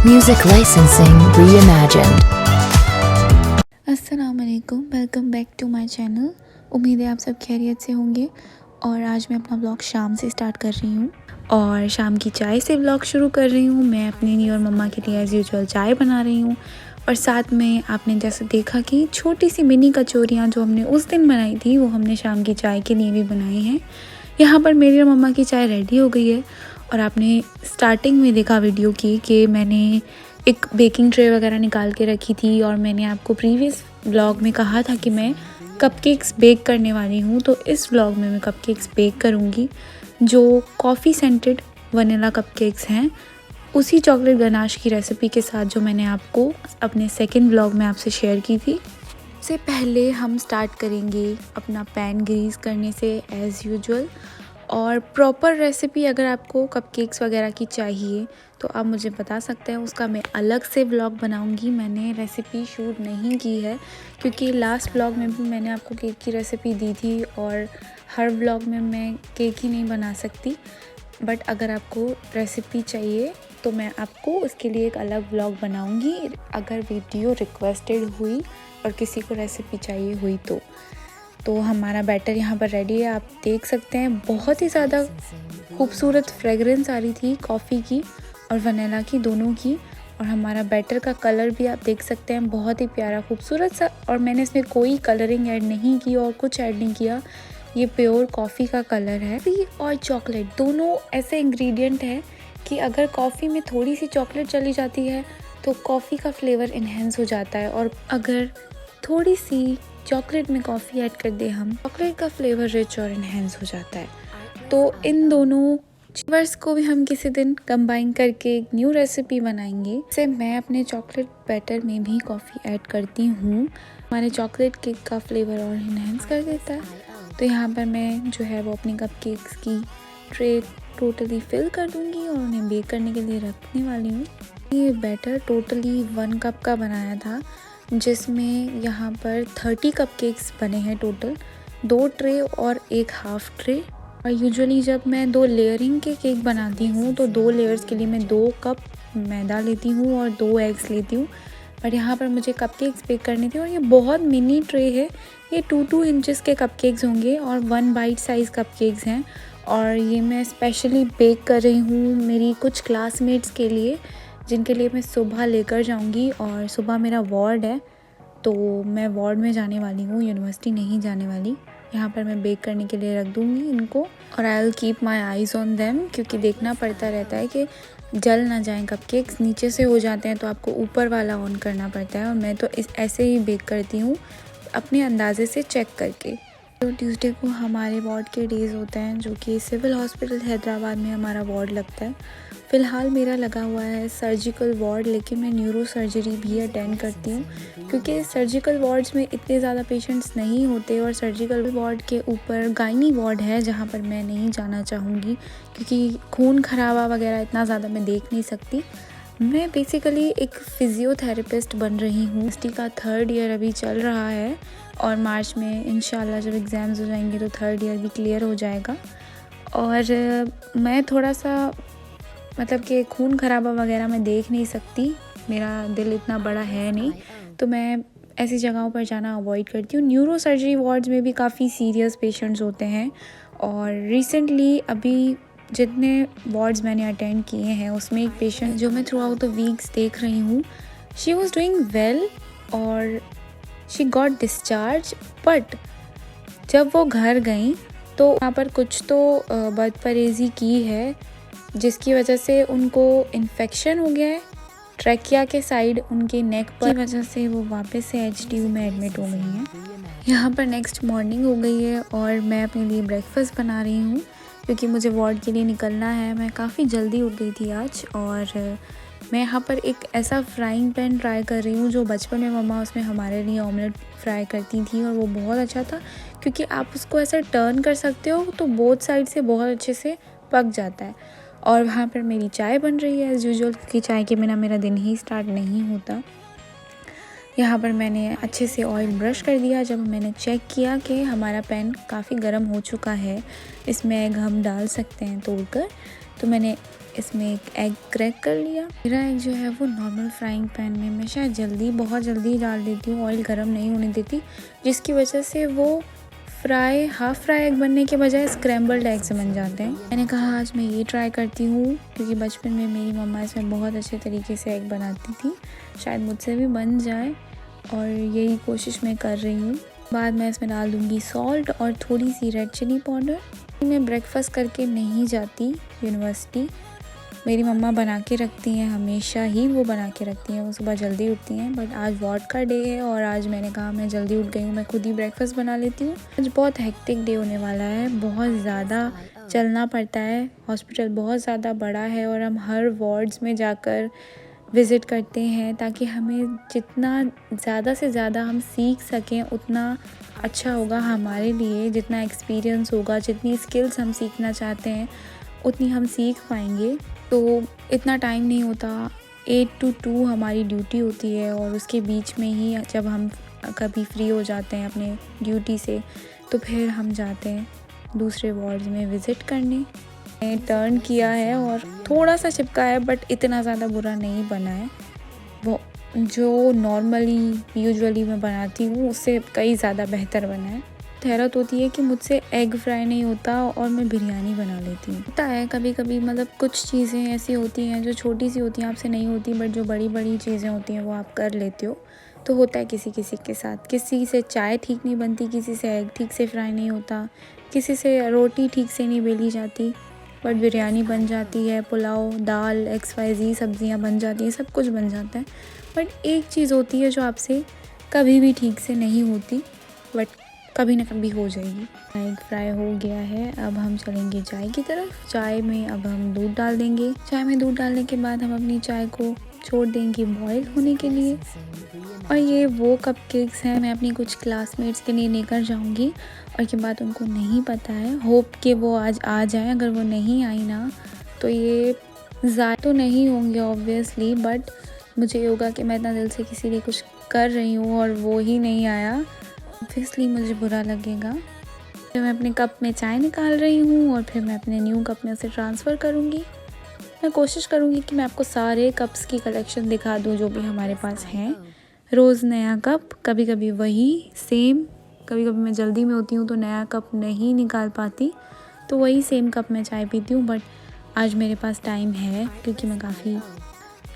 Music licensing reimagined. अस्सलाम वालेकुम, welcome back to my channel. उम्मीद है आप सब खैरियत से होंगे। और आज मैं अपना व्लॉग शाम से स्टार्ट कर रही हूँ और शाम की चाय से व्लॉग शुरू कर रही हूँ। मैं अपनी नी और मम्मा के लिए एज़ यूजुअल चाय बना रही हूँ और साथ में आपने जैसे देखा कि छोटी सी मिनी कचौरियाँ जो हमने उस दिन बनाई थी वो हमने शाम की चाय के लिए भी बनाई हैं। यहाँ पर मेरी और मम्मा की चाय रेडी हो गई है और आपने स्टार्टिंग में देखा वीडियो की कि मैंने एक बेकिंग ट्रे वगैरह निकाल के रखी थी और मैंने आपको प्रीवियस व्लॉग में कहा था कि मैं कपकेक्स बेक करने वाली हूँ। तो इस व्लॉग में मैं कपकेक्स बेक करूँगी जो कॉफ़ी सेंटेड वनीला कपकेक्स हैं, उसी चॉकलेट गनाश की रेसिपी के साथ जो मैंने आपको अपने सेकंड व्लॉग में आपसे शेयर की थी। से पहले हम स्टार्ट करेंगे अपना पैन ग्रीस करने से एज़ यूजुअल। और प्रॉपर रेसिपी अगर आपको कपकेक्स वगैरह की चाहिए तो आप मुझे बता सकते हैं, उसका मैं अलग से व्लॉग बनाऊंगी। मैंने रेसिपी शूट नहीं की है क्योंकि लास्ट व्लॉग में भी मैंने आपको केक की रेसिपी दी थी और हर व्लॉग में मैं केक ही नहीं बना सकती। बट अगर आपको रेसिपी चाहिए तो मैं आपको उसके लिए एक अलग व्लॉग बनाऊंगी अगर वीडियो रिक्वेस्टेड हुई और किसी को रेसिपी चाहिए हुई तो हमारा बैटर यहाँ पर रेडी है। आप देख सकते हैं बहुत ही ज़्यादा खूबसूरत फ्रेगरेंस आ रही थी कॉफ़ी की और वनीला की, दोनों की। और हमारा बैटर का कलर भी आप देख सकते हैं बहुत ही प्यारा खूबसूरत सा। और मैंने इसमें कोई कलरिंग ऐड नहीं की और कुछ ऐड नहीं किया, ये प्योर कॉफ़ी का कलर है। और चॉकलेट दोनों ऐसे इंग्रेडिएंट हैं कि अगर कॉफ़ी में थोड़ी सी चॉकलेट चली जाती है तो कॉफ़ी का फ्लेवर इन्हेंस हो जाता है, और अगर थोड़ी सी चॉकलेट में कॉफ़ी ऐड कर दे हम, चॉकलेट का फ्लेवर रिच और इन्हेंस हो जाता है। तो इन दोनों फ्लेवर्स को भी हम किसी दिन कंबाइन करके एक न्यू रेसिपी बनाएंगे। से मैं अपने चॉकलेट बैटर में भी कॉफ़ी ऐड करती हूँ, हमारे चॉकलेट केक का फ्लेवर और इन्हेंस कर देता है। तो यहाँ पर मैं जो है वो अपनी कपकेक्स की ट्रे टोटली फिल कर दूँगी और उन्हें बेक करने के लिए रखने वाली हूँ। ये बैटर टोटली 1 कप का बनाया था जिसमें यहाँ पर 30 कपकेक्स बने हैं टोटल, 2 ट्रे और 1 हाफ़ ट्रे। और यूजुअली जब मैं 2 लेयरिंग के केक बनाती हूँ तो 2 लेयर्स के लिए मैं 2 कप मैदा लेती हूँ और 2 एग्स लेती हूँ। बट यहाँ पर मुझे कपकेक्स बेक करनी थी और ये बहुत मिनी ट्रे है, ये 2 इंचेस के कपकेक्स होंगे और 1 बाइट साइज़ कपकेक्स हैं। और ये मैं स्पेशली बेक कर रही हूँ मेरी कुछ क्लासमेट्स के लिए जिनके लिए मैं सुबह लेकर जाऊंगी। और सुबह मेरा वार्ड है तो मैं वार्ड में जाने वाली हूँ, यूनिवर्सिटी नहीं जाने वाली। यहाँ पर मैं बेक करने के लिए रख दूँगी इनको और I will keep my eyes on them, क्योंकि देखना पड़ता रहता है कि जल ना जाएं। कपकेक्स नीचे से हो जाते हैं तो आपको ऊपर वाला ऑन करना पड़ता है और मैं तो ऐसे ही बेक करती हूँ अपने अंदाजे से चेक करके। तो ट्यूसडे को हमारे वार्ड के डेज़ होते हैं जो कि सिविल हॉस्पिटल हैदराबाद में हमारा वार्ड लगता है। फ़िलहाल मेरा लगा हुआ है सर्जिकल वार्ड, लेकिन मैं न्यूरो सर्जरी भी अटेंड करती हूँ क्योंकि सर्जिकल वार्ड्स में इतने ज़्यादा पेशेंट्स नहीं होते और सर्जिकल वार्ड के ऊपर गायनी वार्ड है जहाँ पर मैं नहीं जाना चाहूँगी क्योंकि खून खराबा वगैरह इतना ज़्यादा मैं देख नहीं सकती। मैं बेसिकली एक फ़िज़ियोथेरेपिस्ट बन रही हूँ। यूनिवर्सिटी का 3rd ईयर अभी चल रहा है और मार्च में इंशाल्लाह जब एग्ज़ाम्स हो जाएंगे तो 3rd ईयर भी क्लियर हो जाएगा। और मैं थोड़ा सा मतलब कि खून खराबा वगैरह मैं देख नहीं सकती, मेरा दिल इतना बड़ा है नहीं, तो मैं ऐसी जगहों पर जाना अवॉइड करती हूँ। न्यूरो सर्जरी वार्ड्स में भी काफ़ी सीरियस पेशेंट्स होते हैं और रिसेंटली अभी जितने वार्ड्स मैंने अटेंड किए हैं उसमें एक पेशेंट जो मैं थ्रू आउट द वीक्स देख रही हूँ, शी वॉज डूइंग वेल और शी गॉट डिस्चार्ज। बट जब वो घर गई तो वहाँ पर कुछ तो बदपरहेज़ी की है जिसकी वजह से उनको इन्फेक्शन हो गया है ट्रैकिया के साइड, उनके नेक पर, की वजह से वो वापस से HDU में एडमिट हो गई हैं। यहाँ पर नेक्स्ट मॉर्निंग हो गई है और मैं अपने लिए ब्रेकफास्ट बना रही हूँ क्योंकि मुझे वार्ड के लिए निकलना है। मैं काफ़ी जल्दी उठ गई थी आज और मैं यहाँ पर एक ऐसा फ्राइंग पैन ट्राई कर रही हूँ जो बचपन में मम्मा उसमें हमारे लिए ऑमलेट फ्राई करती थी और वो बहुत अच्छा था क्योंकि आप उसको ऐसा टर्न कर सकते हो तो बोथ साइड से बहुत अच्छे से पक जाता है। और वहाँ पर मेरी चाय बन रही है एज़ यूजुअल क्योंकि चाय के बिना मेरा दिन ही स्टार्ट नहीं होता। यहाँ पर मैंने अच्छे से ऑयल ब्रश कर दिया जब मैंने चेक किया कि हमारा पैन काफ़ी गर्म हो चुका है, इसमें एग हम डाल सकते हैं तोड़कर। तो मैंने इसमें एक एग क्रैक कर लिया। मेरा एग जो है वो नॉर्मल फ्राइंग पैन में मैं शायद बहुत जल्दी डाल देती हूँ, ऑयल गर्म नहीं होने देती, जिसकी वजह से वो हाफ फ्राई एग बनने के बजाय स्क्रैम्बल्ड एग्स बन जाते हैं। मैंने कहा आज मैं ये ट्राई करती हूँ, क्योंकि बचपन में मेरी मम्मा इसमें बहुत अच्छे तरीके से एग बनाती थी, शायद मुझसे भी बन जाए, और यही कोशिश मैं कर रही हूँ। बाद में इसमें डाल दूँगी सॉल्ट और थोड़ी सी रेड चिली पाउडर। मैं ब्रेकफास्ट करके नहीं जाती यूनिवर्सिटी, मेरी मम्मा बना के रखती हैं, हमेशा ही वो बना के रखती हैं, वो सुबह जल्दी उठती हैं। बट आज वार्ड का डे है और आज मैंने कहा मैं जल्दी उठ गई हूँ, मैं खुद ही ब्रेकफास्ट बना लेती हूँ। आज बहुत हेक्टिक डे होने वाला है, बहुत ज़्यादा चलना पड़ता है, हॉस्पिटल बहुत ज़्यादा बड़ा है और हम हर वार्ड्स में जाकर विज़िट करते हैं, ताकि हमें जितना ज़्यादा से ज़्यादा हम सीख सकें उतना अच्छा होगा हमारे लिए। जितना एक्सपीरियंस होगा, जितनी स्किल्स हम सीखना चाहते हैं उतनी हम सीख पाएंगे। तो इतना टाइम नहीं होता, 8 to 2 हमारी ड्यूटी होती है, और उसके बीच में ही जब हम कभी फ्री हो जाते हैं अपने ड्यूटी से, तो फिर हम जाते हैं दूसरे वार्ड्स में विज़िट करने। मैंने टर्न किया है और थोड़ा सा चिपका है, बट इतना ज़्यादा बुरा नहीं बना है। वो जो नॉर्मली यूजुअली मैं बनाती हूँ उससे कई ज़्यादा बेहतर बना है। हैरत होती है कि मुझसे एग फ्राई नहीं होता और मैं बिरयानी बना लेती हूँ। होता है कभी कभी, मतलब कुछ चीज़ें ऐसी होती हैं जो छोटी सी होती हैं, आपसे नहीं होती, बट जो बड़ी बड़ी चीज़ें होती हैं वो आप कर लेते हो। तो होता है किसी किसी के साथ, किसी से चाय ठीक नहीं बनती, किसी से एग ठीक से फ्राई नहीं होता, किसी से रोटी ठीक से नहीं बेली जाती, बट बिरयानी बन जाती है, पुलाव, दाल, XYZ सब्जियां बन जाती हैं, सब कुछ बन जाता है। बट एक चीज़ होती है जो आपसे कभी भी ठीक से नहीं होती, बट कभी ना कभी हो जाएगी। एग फ्राई हो गया है, अब हम चलेंगे चाय की तरफ। चाय में अब हम दूध डाल देंगे। चाय में दूध डालने के बाद हम अपनी चाय को छोड़ देंगे बॉयल होने के लिए। और ये वो कपकेक्स हैं, मैं अपनी कुछ क्लासमेट्स के लिए लेकर जाऊंगी, और के बाद उनको नहीं पता है, होप कि वो आज आ जाए। अगर वो नहीं आई ना तो ये ज़ाया तो नहीं होंगे ऑब्वियसली, बट मुझे ये होगा कि मैं इतना दिल से किसी लिए कुछ कर रही हूँ और वो ही नहीं आया, ऑब्वियसली मुझे बुरा लगेगा। फिर मैं अपने कप में चाय निकाल रही हूँ और फिर मैं अपने न्यू कप में उसे ट्रांसफ़र करूँगी। मैं कोशिश करूँगी कि मैं आपको सारे कप्स की कलेक्शन दिखा दूँ जो भी हमारे पास हैं। रोज़ नया कप, कभी कभी वही सेम, कभी कभी मैं जल्दी में होती हूँ तो नया कप नहीं निकाल पाती, तो वही सेम कप में चाय पीती हूँ। बट आज मेरे पास टाइम है क्योंकि मैं काफ़ी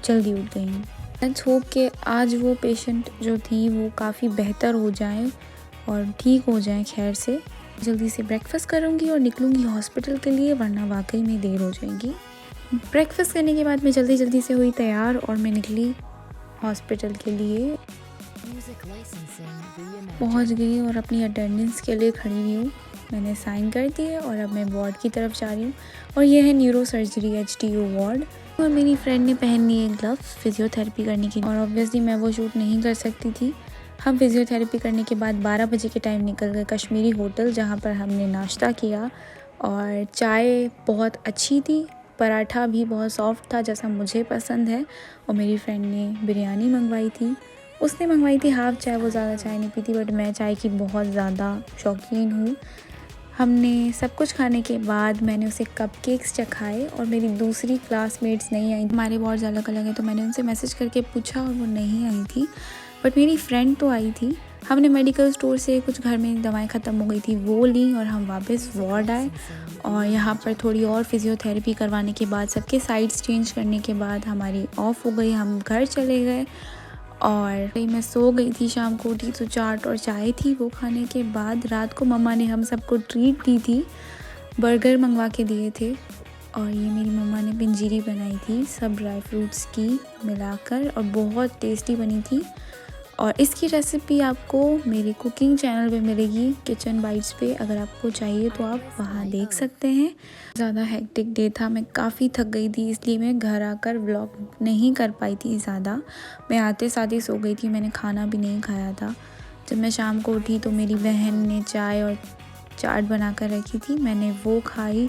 जल्दी उठ गई हूँ। लेट्स होप कि आज वो पेशेंट जो थी वो काफ़ी बेहतर हो जाए और ठीक हो जाए खैर से। जल्दी से ब्रेकफास्ट करूँगी और निकलूँगी हॉस्पिटल के लिए, वरना वाकई में देर हो जाएगी। ब्रेकफास्ट करने के बाद मैं जल्दी से हुई तैयार और मैं निकली हॉस्पिटल के लिए। पहुंच गई और अपनी अटेंडेंस के लिए खड़ी हुई हूँ। मैंने साइन कर दिए और अब मैं वार्ड की तरफ जा रही हूँ, और ये है न्यूरो सर्जरी HTU वार्ड। और मेरी फ्रेंड ने पहन लिए ग्लव्स फिजियोथेरेपी करने की, और ऑब्वियसली मैं वो शूट नहीं कर सकती थी। हम फिजियोथेरेपी करने के बाद 12 बजे के टाइम निकल गए कश्मीरी होटल, जहाँ पर हमने नाश्ता किया, और चाय बहुत अच्छी थी, पराठा भी बहुत सॉफ्ट था जैसा मुझे पसंद है, और मेरी फ्रेंड ने बिरयानी मंगवाई थी। उसने मंगवाई थी हाफ़ चाय, वो ज़्यादा चाय नहीं पीती, बट मैं चाय की बहुत ज़्यादा शौकीन हूँ। हमने सब कुछ खाने के बाद मैंने उसे कपकेक्स चखाए, और मेरी दूसरी क्लासमेट्स नहीं आई। हमारे वार्ड्स अलग अलग हैं, तो मैंने उनसे मैसेज करके पूछा और वो नहीं आई थी, बट मेरी फ्रेंड तो आई थी। हमने मेडिकल स्टोर से कुछ घर में दवाएं ख़त्म हो गई थी वो ली, और हम वापस वार्ड आए, और यहाँ पर थोड़ी और फिजियोथेरेपी करवाने के बाद, सबके साइड्स चेंज करने के बाद हमारी ऑफ हो गई, हम घर चले गए। और मैं सो गई थी, शाम को उठी तो चाट और चाय थी। वो खाने के बाद रात को मम्मा ने हम सबको ट्रीट दी थी, बर्गर मंगवा के दिए थे, और ये मेरी मम्मा ने पंजीरी बनाई थी सब ड्राई फ्रूट्स की मिलाकर, और बहुत टेस्टी बनी थी। और इसकी रेसिपी आपको मेरे कुकिंग चैनल पे मिलेगी, किचन बाइट्स पे। अगर आपको चाहिए तो आप वहाँ देख सकते हैं। ज़्यादा हेक्टिक डे था, मैं काफ़ी थक गई थी, इसलिए मैं घर आकर व्लॉग नहीं कर पाई थी ज़्यादा। मैं आते साथ ही सो गई थी, मैंने खाना भी नहीं खाया था। जब मैं शाम को उठी तो मेरी बहन ने चाय और चाट बना कर रखी थी, मैंने वो खाई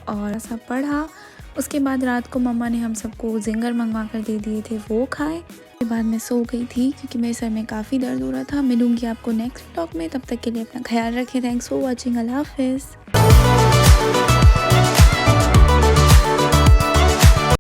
और ऐसा पढ़ा। उसके बाद रात को मम्मा ने हम सबको जिंगर मंगवा कर दे दिए थे, वो खाए। उसके बाद मैं सो गई थी क्योंकि मेरे सर में काफ़ी दर्द हो रहा था। मिलूंगी आपको नेक्स्ट व्लॉग में, तब तक के लिए अपना ख्याल रखें। थैंक्स फॉर वॉचिंग, अल्लाह हाफिज़।